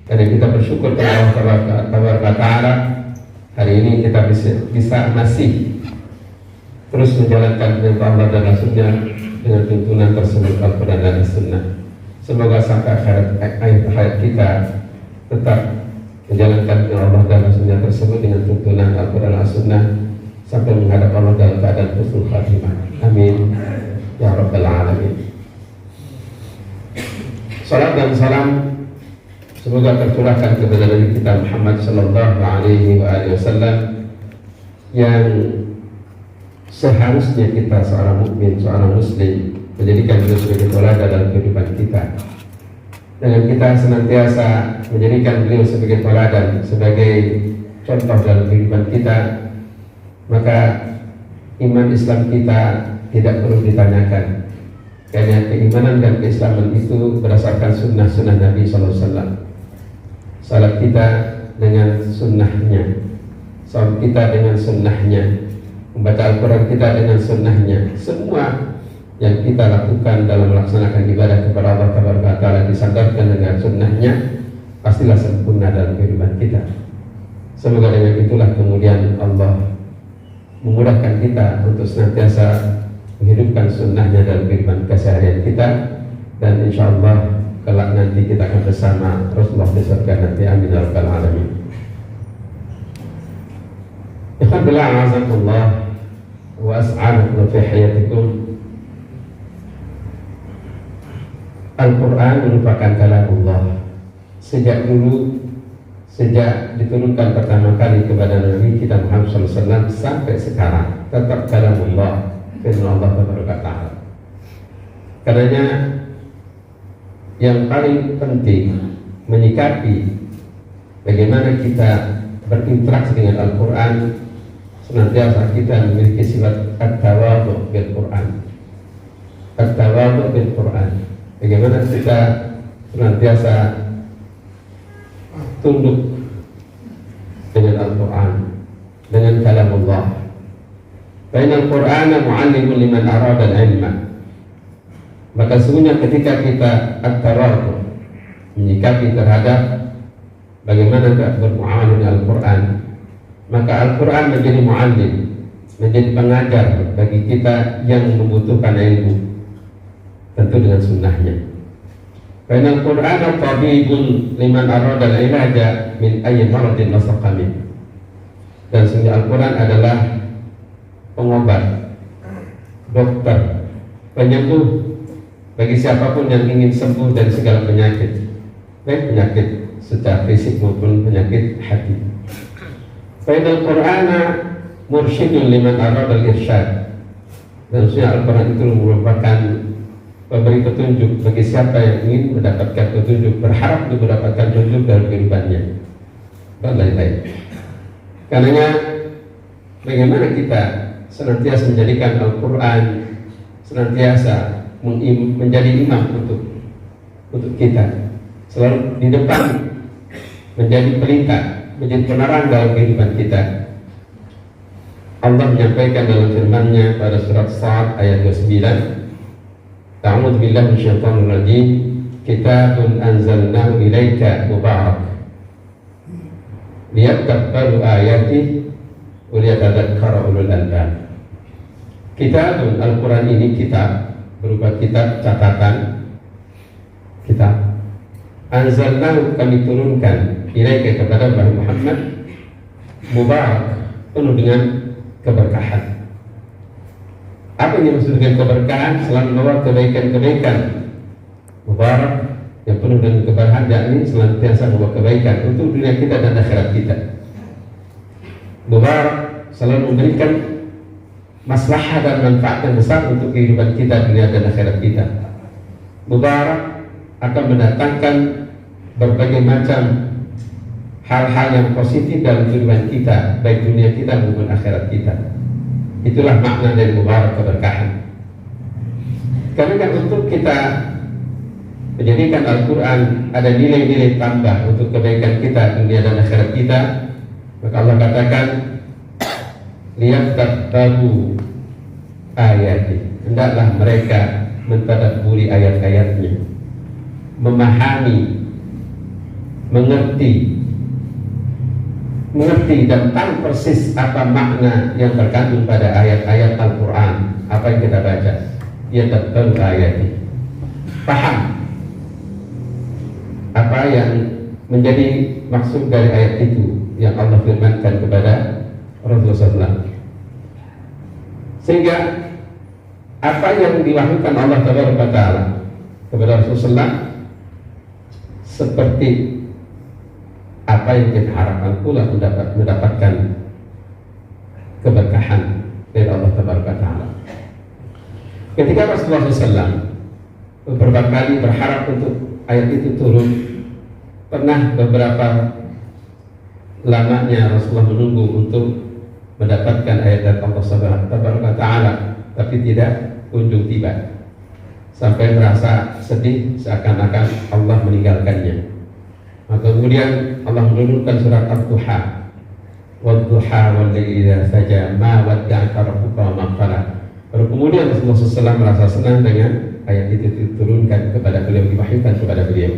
Karena kita bersyukur kepada Allah Ta'ala, hari ini kita bisa masih terus menjalankan perintah Allah dan Rasulnya dengan tuntunan tersebut Al-Quran dan As-Sunnah. Semoga sampai akhir hayat kita tetap menjalankan perintah Allah dan Rasulnya tersebut dengan tuntunan Al-Quran dan As-Sunnah sampai menghadap Allah dalam keadaan husnul khatimah. Amin ya Rabbal Alamin. Salam dan salam semoga tercurahkan kepada Nabi kita Muhammad sallallahu alaihi wasallam, yang seharusnya kita seorang mukmin, seorang muslim menjadikan beliau sebagai teladan dalam kehidupan kita. Dengan kita senantiasa menjadikan beliau sebagai teladan, sebagai contoh dalam kehidupan kita, maka iman Islam kita tidak perlu ditanyakan. Karena keimanan dan keislaman itu berdasarkan sunnah-sunnah Nabi SAW. Salat kita dengan sunnahnya, salat kita dengan sunnahnya, membaca Al-Quran kita dengan sunnahnya. Semua yang kita lakukan dalam melaksanakan ibadah kepada Allah Ta'ala disandarkan dengan sunnahnya, pastilah sempurna dalam kehidupan kita. Semoga dengan itulah kemudian Allah memudahkan kita untuk senantiasa menghidupkan sunnahnya dalam kehidupan keseharian kita, dan insya Allah kelak nanti kita akan bersama Rasulullah di surga nanti. Amin ya Rabbal Alamin. Alhamdulillah, azakumullah wa as'alukum fi hayatikum. Al-Quran merupakan kalamullah. Sejak diturunkan pertama kali kepada Nabi kita Muhammad SAW sampai sekarang tetap kalamullah, firman Allah Ta'ala. Karenanya yang paling penting menyikapi bagaimana kita berinteraksi dengan Al-Quran, senantiasa kita memiliki sifat at-tawadhu bil Quran. At-tawadhu bil Quran. Bagaimana kita senantiasa tunduk dengan Al-Quran, dengan kalamullah. Bainal Qur'ana mu'allimun liman arada al-ilma. Maka sesungguhnya ketika kita at-tawadhu, menyikapi terhadap bagaimana kita bermuamalah dengan Al-Quran, maka Al-Quran menjadi mu'allim, menjadi pengajar bagi kita yang membutuhkan ilmu, tentu dengan sunnahnya. Bainal Qur'ana tabibun liman arada al-ilaja min ayyi maradin wasaqamin. Dan sesungguhnya Al-Quran adalah pengobat, dokter, penyembuh bagi siapapun yang ingin sembuh dari segala penyakit, baik penyakit secara fisik maupun penyakit hati. Bainal Qur'ana mursyidun liman arada al-irsyad. Dan sesungguhnya Al-Quran itu merupakan memberi petunjuk bagi siapa yang ingin mendapatkan petunjuk, berharap untuk mendapatkan petunjuk dalam kehidupannya dan lain-lain. Karenanya bagaimana kita senantiasa menjadikan Al-Quran senantiasa menjadi imam untuk kita, selalu di depan, menjadi pelita, menjadi penerang dalam kehidupan kita. Allah menyampaikan dalam firman-Nya pada surat Sa'ad ayat 29, A'udzu billahi minasyaitonir rajim, kitabun anzalnahu ilaika mubarak liyadabbaru ayatihi wa liyatadzakkara ulul albab. Kitabun, Al-Quran ini kitab, berupa kitab catatan, kitab anzalnahu, kami turunkan, ilaika kepada Muhammad, mubarak, penuh dengan keberkahan. Apa yang dimaksud dengan keberkahan? Selalu membawa kebaikan-kebaikan. Mubarak, yang penuh dengan keberkahan, yakni senantiasa membawa kebaikan untuk dunia kita dan akhirat kita. Mubarak selalu memberikan maslahah dan manfaat yang besar untuk kehidupan kita, dunia dan akhirat kita. Mubarak akan mendatangkan berbagai macam hal-hal yang positif dalam kehidupan kita, baik dunia kita maupun akhirat kita. Itulah makna dari mubarak, keberkahan. Karena kan untuk kita menjadikan Al-Quran ada nilai-nilai tambah untuk kebaikan kita, dunia dan akhirat kita, maka Allah katakan liyadabbaru ayati, hendaklah mereka mentadabburi ayat-ayatnya, memahami mengerti dan tahu persis apa makna yang terkandung pada ayat-ayat Al-Quran, apa yang kita baca. Ia tahu ayat ini, paham apa yang menjadi maksud dari ayat itu yang Allah firmankan kepada Rasulullah SAW. Sehingga apa yang diwahyukan Allah Taala kepada Rasulullah seperti apa yang kita harapkan pula mendapatkan keberkahan dari Allah Taala. Ketika Rasulullah SAW beberapa kali berharap untuk ayat itu turun, pernah beberapa lamanya Rasulullah menunggu untuk mendapatkan ayat Allah Taala, tapi tidak kunjung tiba, sampai merasa sedih seakan-akan Allah meninggalkannya. Maka kemudian Allah menurunkan surat Ad-Duha, wad-duha wal-laili idza saja ma wadda'aka rabbuka wa ma qala. Lalu kemudian Rasulullah SAW merasa senang dengan ayat itu diturunkan kepada beliau, diwahyukan kepada beliau.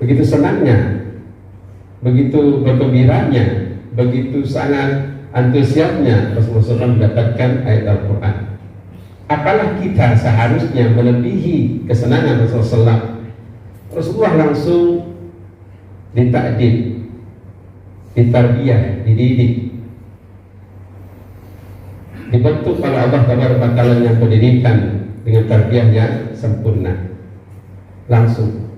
Begitu senangnya, begitu bergembiranya, begitu sangat antusiasnya Rasulullah SAW mendapatkan ayat Al-Quran. Apalah kita seharusnya melebihi kesenangan Rasulullah SAW. Rasulullah langsung ditakdir, ditarbiyah, dididik, dibentuk oleh Allah Taala yang pendidikan dengan tarbiyah yang sempurna. Langsung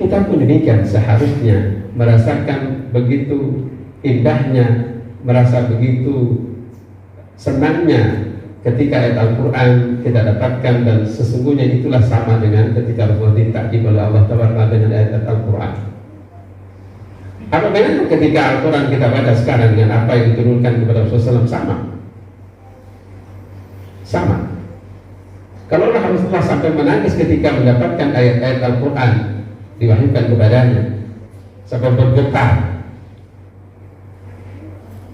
kita pun demikian seharusnya merasakan begitu indahnya, merasa begitu senangnya ketika ayat Al-Quran kita dapatkan, dan sesungguhnya itulah sama dengan ketika Rasulullah ditakdir oleh Allah Taala dengan ayat Al-Quran. Apa bedanya ketika Al-Quran kita baca sekarang dengan apa yang diturunkan kepada Rasulullah SAW? Sama. Kalau Rasulullah sampai menangis ketika mendapatkan ayat-ayat Al-Quran diwahyukan kepadanya, sampai bergetar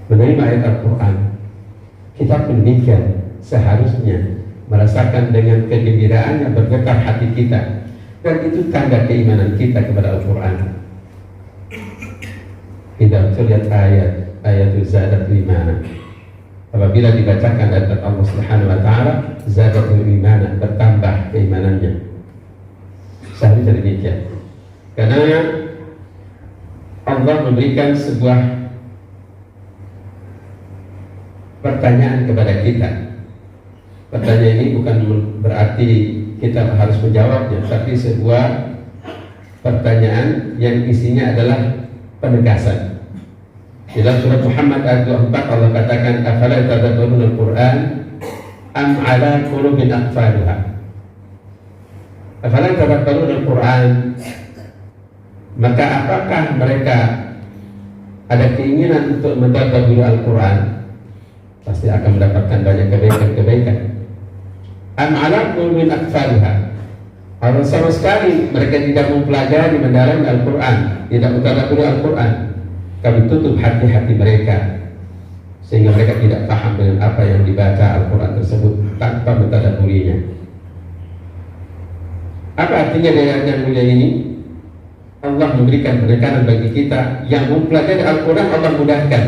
menerima ayat Al-Quran, kita pun demikian seharusnya merasakan dengan kegembiraan yang bergetar hati kita, dan itu tanda keimanan kita kepada Al-Quran. Tidak terlihat ayat zadat imanan. Apabila dibacakan ayat Allah Subhanahu wa taala, zadat imanan, bertambah keimanannya. Seharusnya demikian. Karena Allah memberikan sebuah pertanyaan kepada kita. Pertanyaan ini bukan berarti kita harus menjawabnya, tapi sebuah pertanyaan yang isinya adalah penegasan. Dalam surat Muhammad ayat 24 Allah katakan, afala tadabbaruna al-Quran am ala qulubin aqfaluha. Afala tadabbaruna al-Quran, maka apakah mereka ada keinginan untuk mentadabburi Al-Quran? Pasti akan mendapatkan banyak kebaikan-kebaikan. Am ala qulubin aqfaluha, kalau sama sekali mereka tidak mempelajari, mendalami Al-Quran, tidak mentadabburi Al-Quran, kami tutup hati-hati mereka sehingga mereka tidak paham dengan apa yang dibaca Al-Quran tersebut tanpa mentadabburinya. Apa artinya dari ayat yang mulia ini? Allah memberikan penekanan bagi kita yang mempelajari Al-Quran, Allah mudahkan.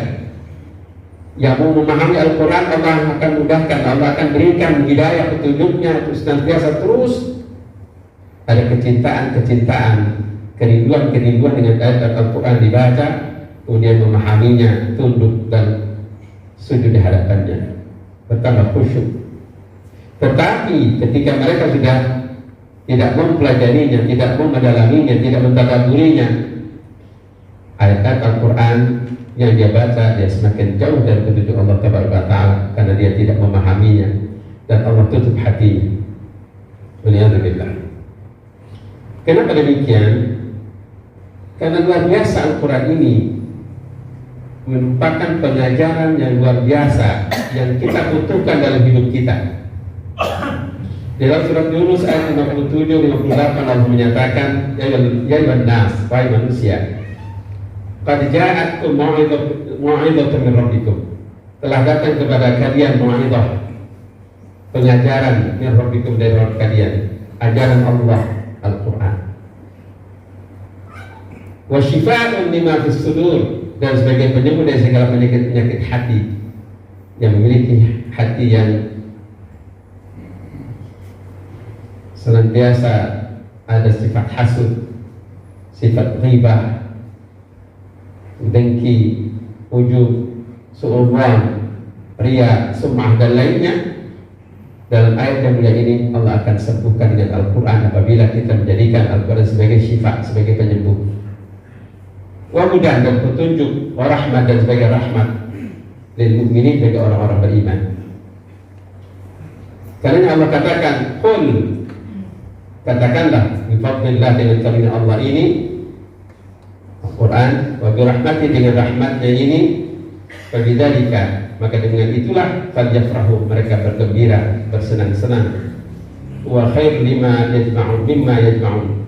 Yang mau memahami Al-Quran, Allah akan mudahkan. Allah akan berikan hidayah petunjuknya, terus senantiasa terus ada kecintaan, kerinduan dengan ayat Al-Quran dibaca, kemudian memahaminya, tunduk dan sujud di hadapannya, bertambah khusyuk. Tetapi ketika mereka sudah tidak mempelajarinya, tidak mendalaminya, tidak mentadabburinya, ayat-ayat Al-Quran yang dia baca, dia semakin jauh dari petunjuk Allah Taala karena dia tidak memahaminya, dan Allah tutup hatinya. Waliyadzubillah. Kenapa demikian? Karena luar biasa Al-Quran ini merupakan pengajaran yang luar biasa yang kita butuhkan dalam hidup kita. Dalam surat Yunus ayat 57-58 Allah menyatakan, ya ayyuhan nas, wahai manusia, qad ja'atkum mau'izatun min rabbikum, telah datang kepada kalian mau'izah, pengajaran min rabbikum, dari Rabb kalian, ajaran Allah Al-Quran. wa syifaa'un lima fis sudur, dan sebagai penyembuh dari segala penyakit-penyakit hati, yang memiliki hati yang senantiasa ada sifat hasud, sifat ghibah, dengki, ujub, su'udzon, riya, sum'ah dan lainnya. Dalam ayat yang mulia ini Allah akan sembuhkan dengan Al-Quran apabila kita menjadikan Al-Quran sebagai syifa, sebagai penyembuh, wa hudan dan petunjuk, wa rahmat dan sebagai rahmat lil mu'minin, bagi orang-orang beriman. Karena Allah katakan, qul, katakanlah, bi fadlillah, dengan karunia Allah ini Al-Quran, wa bi rahmati, dengan rahmatnya ini, fabidzalika, maka dengan itulah falyafrahu, mereka bergembira, bersenang-senang, wa khair lima yajma'un mimma yajma'un,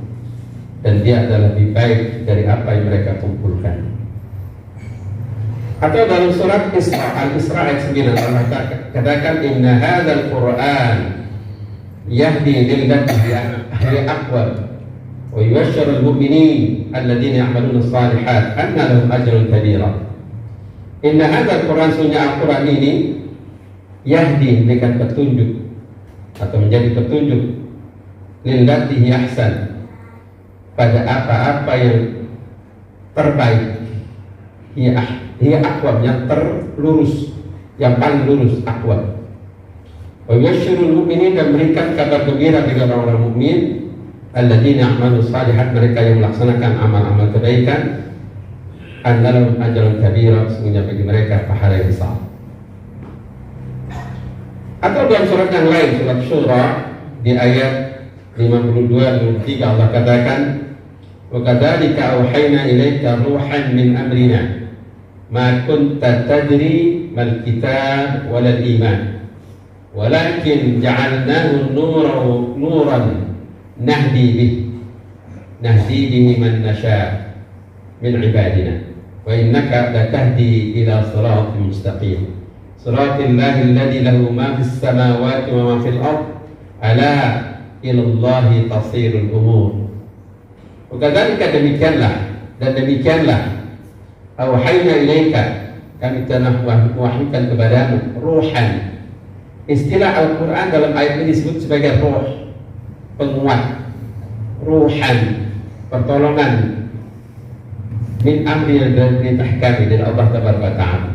dan dia adalah lebih baik dari apa yang mereka kumpulkan. Atau dalam surat Al-Isra ayat 9 Allah katakan, inna hadzal Qur'an yahdi lillati hiya aqwam wa yubashshiru al-mu'minin alladziina ya'maluna as-shalihat anna lahum ajrun kabira. Inna hadzal Qur'an, sunnah Al-Quran ini, yahdi, memberikan petunjuk atau menjadi petunjuk, lillati hiya ahsan, pada apa-apa yang terbaik, hiya aqwam, yang terlurus, yang paling lurus, aqwam. Wa yubashshirul mu'minin, dan memberikan kabar gembira bagi orang-orang mukmin, alladzina ya'maluna shalihat, mereka yang melaksanakan amal-amal kebaikan, annalahum ajrun kabira, sesungguhnya bagi mereka pahala yang besar. Atau dalam surat yang lain, surat Syura di ayat 52-53 Allah katakan, wa kadzalika auhayna ilaika ruhan min amrina ma kunta tadri mal kitab walal iman walakin ja'alnahu nuran nahdi bihi man nasha min ibadina wa innaka latahdi ila siratin mustaqim siratillahi alladzi lahu ma fis samawati wa ma fil ard ala ilallahi tasirul umur. Kadzalika, demikianlah, dan demikianlah, auhayna ilaika, kami telah wahyukan kepadamu, ruhan. Istilah Al-Quran dalam ayat ini disebut sebagai ruh, penguat, ruhan, pertolongan, min amri, dan perintah kami dari Allah Tabaraka Ta'ala.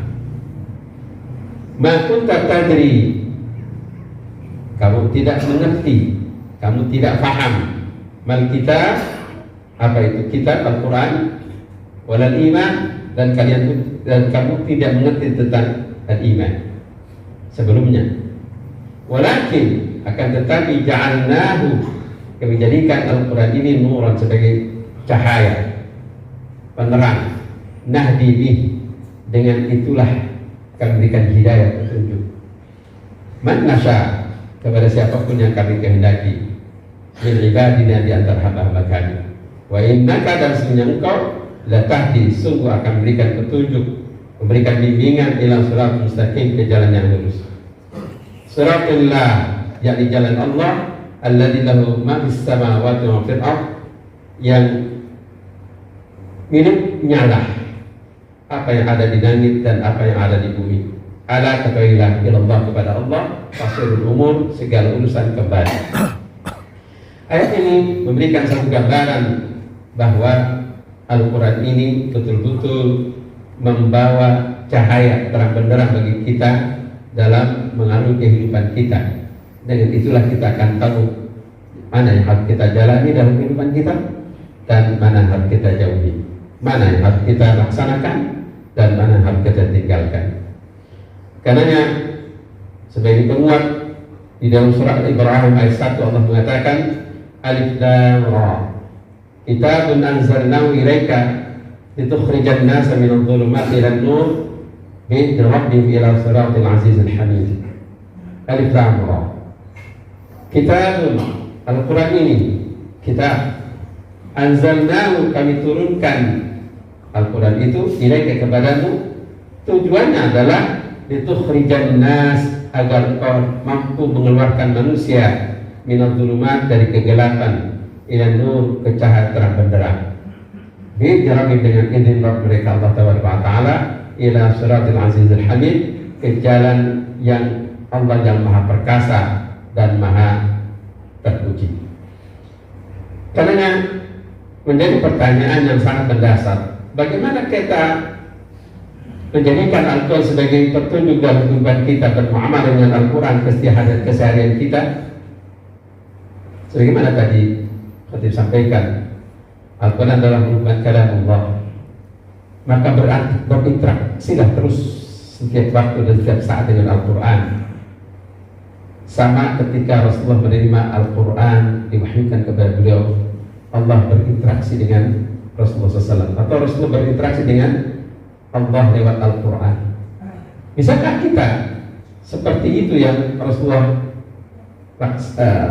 Ma kunta tadri, kamu tidak mengerti, kamu tidak paham, mal kitab, apa itu kitab Al-Quran, walal iman, dan kamu tidak mengerti tentang al-iman sebelumnya. Walakin, akan tetapi, ja'alnahu, kami jadikan Al-Quran ini nuran, sebagai cahaya, penerang, nahdi bih, dengan itulah kami berikan hidayah, petunjuk, man nasya, kepada siapapun yang kami kehendaki, min ibadina, di antara hamba-hamba kami. Wa innaka, dan sesungguhnya engkau, latahdi, sungguh akan memberikan petunjuk, memberikan bimbingan, ila siratal mustaqim, ke jalan yang lurus. Siratillah, yakni jalan Allah, alladzi lahu ma fis samawati wa fil ard, yang miliknya lah apa yang ada di langit dan apa yang ada di bumi. Ala, ketahuilah, ilallah, kepada Allah, tasirul umur, segala urusan kembali. Ayat ini memberikan satu gambaran bahwa Al-Quran ini betul-betul membawa cahaya terang benderang bagi kita dalam mengarungi kehidupan kita. Dengan itulah kita akan tahu mana yang harus kita jalani dalam kehidupan kita dan mana yang harus kita jauhi, mana yang harus kita laksanakan dan mana yang harus kita tinggalkan. Karenanya sebagai penguat, di dalam surah Ibrahim ayat 1 Allah mengatakan, Alif Lam Ra, kitabun anzalnahu ilaika litukhrijan nasa minadh dhulumati ilan nur bi rabbihim ila siratil azizil hamid. Alif Lam Ra, kitabun, Al-Quran ini kitab, anzalnahu, kami turunkan Al-Quran itu, ilaika, kepadamu, tujuannya adalah litukhrijan nas, agar engkau mampu mengeluarkan manusia minadh dhulumat, dari kegelapan, ila nur, ke cahaya terang benderang. hijrah dengan izin Rabb mereka Allah Taala ila siratil azizil hamid, ke jalan yang Allah yang maha perkasa dan maha terpuji. Karena menjadi pertanyaan yang sangat mendasar, bagaimana kita menjadikan Al-Quran sebagai petunjuk dalam kehidupan kita, bermuamalah dengan Al-Quran keseharian kita? Sebagaimana tadi Khatib sampaikan, Al-Quran adalah merupakan kalam Allah, maka berinteraksilah terus setiap waktu dan setiap saat dengan Al-Quran. Sama ketika Rasulullah menerima Al-Quran diwahyukan kepada beliau, Allah berinteraksi dengan Rasulullah SAW, atau Rasulullah berinteraksi dengan Allah lewat Al-Quran. Bisakah kita seperti itu yang Rasulullah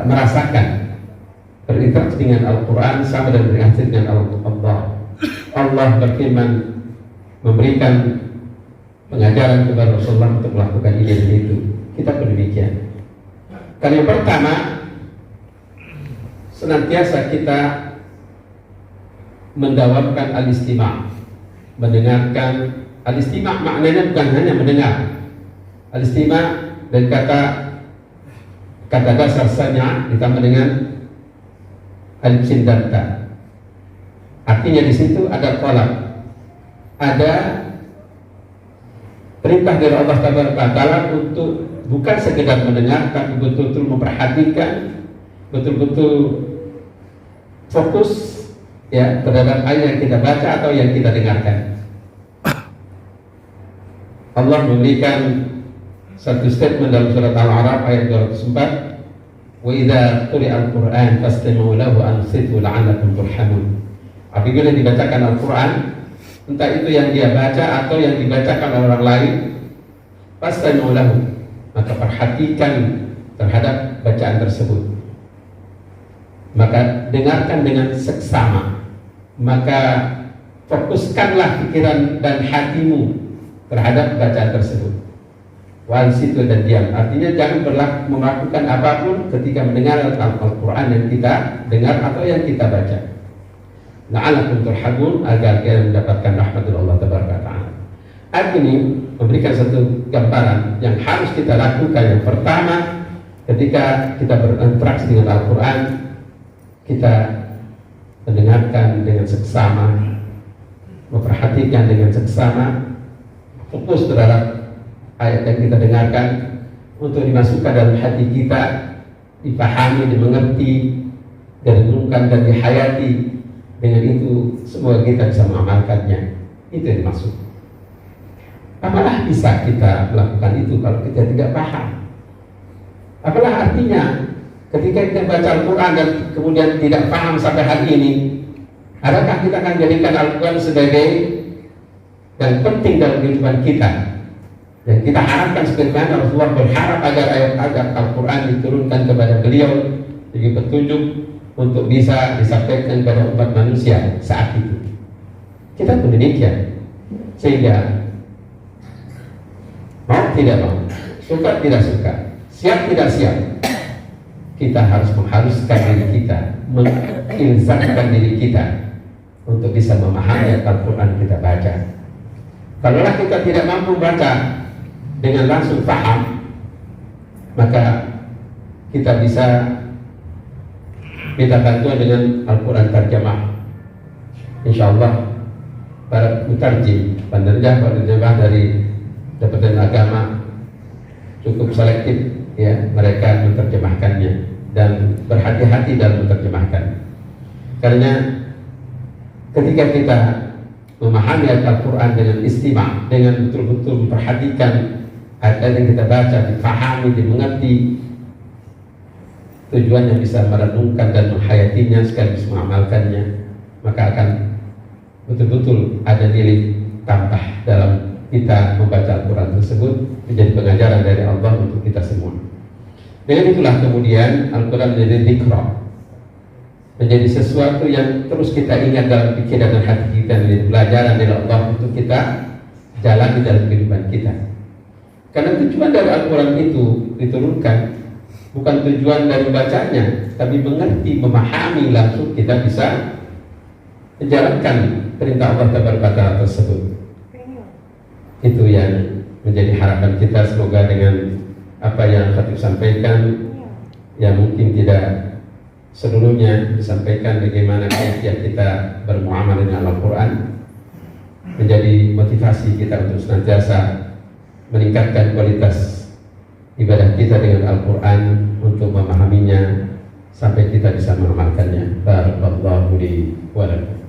merasakan, berinteraksi dengan Al-Quran sama dan berinteraksi dengan Allah? Allah berfirman, memberikan pengajaran kepada Rasulullah untuk melakukan ini dan itu. Kita pun demikian. Karena yang pertama, senantiasa kita mendawamkan al-istima', mendengarkan. Al-istima' maknanya bukan hanya mendengar. Al-istima' dari kata dasar sanya ditambah dengan alif sin dan ta. Artinya di situ ada talab, ada perintah dari Allah Taala untuk bukan sekedar mendengar, tapi betul-betul memperhatikan, betul-betul fokus ya terhadap ayat yang kita baca atau yang kita dengarkan. Allah memberikan satu statement dalam surat Al-A'raf ayat 204, wa idza quri'a al-Qur'an fastami'u lahu wa ansitu la'allakum turhamun. Apabila dibacakan Al-Quran, entah itu yang dia baca atau yang dibacakan oleh orang lain, fastami'u lahu, maka perhatikan terhadap bacaan tersebut, maka dengarkan dengan seksama, maka fokuskanlah pikiran dan hatimu terhadap bacaan tersebut. Wal situ dan diam, artinya jangan melakukan apapun ketika mendengar Al-Quran yang kita dengar atau yang kita baca. La'allakum turhamun, agar kita mendapatkan rahmatul Allah Taala. Ayat ini memberikan satu gambaran yang harus kita lakukan. Yang pertama, ketika kita berinteraksi dengan Al-Quran, kita mendengarkan dengan seksama, memperhatikan dengan seksama, fokus terhadap ayat yang kita dengarkan untuk dimasukkan dalam hati kita, dipahami, dimengerti, direnungkan dan dihayati. Dengan itu semua kita bisa mengamalkannya. Itu yang dimaksud. Apalah bisa kita melakukan itu kalau kita tidak paham? Apalah artinya ketika kita baca Al-Quran dan kemudian tidak paham sampai hari ini? Adakah kita akan jadikan Al-Quran sebagai dan penting dalam kehidupan kita? Dan kita harapkan sebagaimana Rasulullah berharap agar ayat-ayat Al-Quran diturunkan kepada beliau sebagai petunjuk untuk bisa disampaikan kepada umat manusia saat itu. Kita pun demikian. Sehingga mau tidak mau, suka tidak suka, siap tidak siap, kita harus mengharuskan diri kita, menginsankan diri kita untuk bisa memahami Al-Quran kita baca. Kalaulah kita tidak mampu baca dengan langsung paham, maka kita bisa minta bantuan dengan Al-Quran terjemah. InsyaAllah para mutarjim, penerjemah dari Departemen Agama cukup selektif ya, mereka menerjemahkannya dan berhati-hati dalam menerjemahkan. Karena ketika kita memahami Al-Quran dengan istima', dengan betul-betul memperhatikan ayat-ayat yang kita baca, dipahami, dimengerti, tujuannya bisa merenungkan dan menghayatinya sekaligus mengamalkannya, maka akan betul-betul ada nilai tambah dalam kita membaca Al-Quran tersebut, menjadi pengajaran dari Allah untuk kita semua. Dengan itulah kemudian Al-Quran menjadi dzikra, menjadi sesuatu yang terus kita ingat dalam pikiran dan hati kita, menjadi pelajaran dari Allah untuk kita jalani dalam kehidupan kita. Karena tujuan dari Al-Quran itu diturunkan bukan tujuan dari bacanya, tapi mengerti, memahami langsung kita bisa menjalankan perintah Allah Taala tersebut. Itu yang menjadi harapan kita. Semoga dengan apa yang Khatib sampaikan, yang mungkin tidak seluruhnya disampaikan bagaimana kaifiah kita bermuamalah dengan Al-Quran, menjadi motivasi kita untuk senantiasa meningkatkan kualitas ibadah kita dengan Al-Quran, untuk memahaminya sampai kita bisa mengamalkannya. Barakallahu li wa lakum.